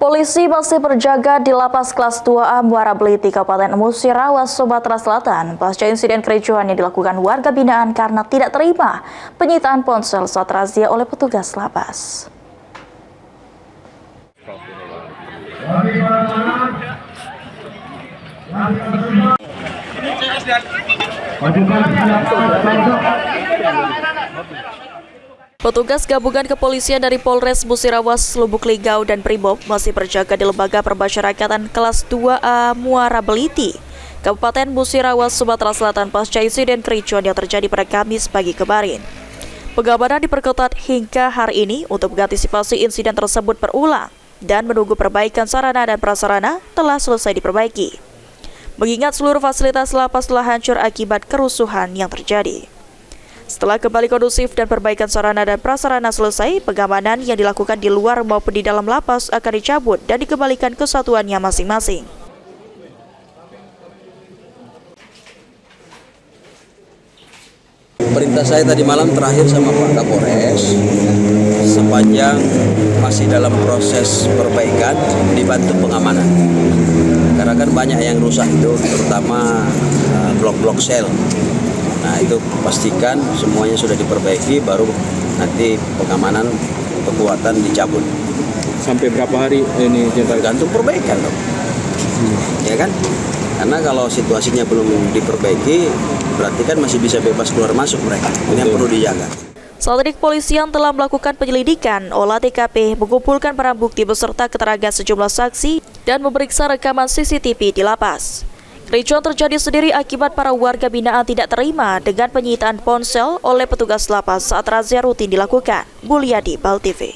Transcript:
Polisi masih berjaga di Lapas Kelas 2A Muara Beliti, Kabupaten Musirawas, Sumatera Selatan pasca insiden kericuhan yang dilakukan warga binaan karena tidak terima penyitaan ponsel saat razia oleh petugas lapas. Petugas gabungan kepolisian dari Polres Musirawas, Lubuk Linggau, dan Brimob masih berjaga di Lembaga Permasyarakatan Kelas 2A Muara Beliti, Kabupaten Musirawas, Sumatera Selatan pasca insiden kericuhan yang terjadi pada Kamis pagi kemarin. Pengamanan diperketat hingga hari ini untuk mengantisipasi insiden tersebut berulang dan menunggu perbaikan sarana dan prasarana telah selesai diperbaiki. Mengingat seluruh fasilitas lapas telah hancur akibat kerusuhan yang terjadi. Setelah kembali kondusif dan perbaikan sarana dan prasarana selesai, pengamanan yang dilakukan di luar maupun di dalam lapas akan dicabut dan dikembalikan ke satuannya masing-masing. Perintah saya tadi malam terakhir sama Pak Kapolres, sepanjang masih dalam proses perbaikan dibantu pengamanan. Karena kan banyak yang rusak itu, terutama blok-blok sel. Nah itu pastikan semuanya sudah diperbaiki, baru nanti pengamanan kekuatan dicabut. Sampai berapa hari ini? Tergantung perbaikan dong. Ya kan? Karena kalau situasinya belum diperbaiki, berarti kan masih bisa bebas keluar masuk mereka. Ini yang perlu dijaga. Saat ini kepolisian telah melakukan penyelidikan, olah TKP, mengumpulkan barang bukti beserta keterangan sejumlah saksi, dan memeriksa rekaman CCTV di lapas. Kericuhan terjadi sendiri akibat para warga binaan tidak terima dengan penyitaan ponsel oleh petugas lapas saat razia rutin dilakukan. Mulyadi, BAL TV.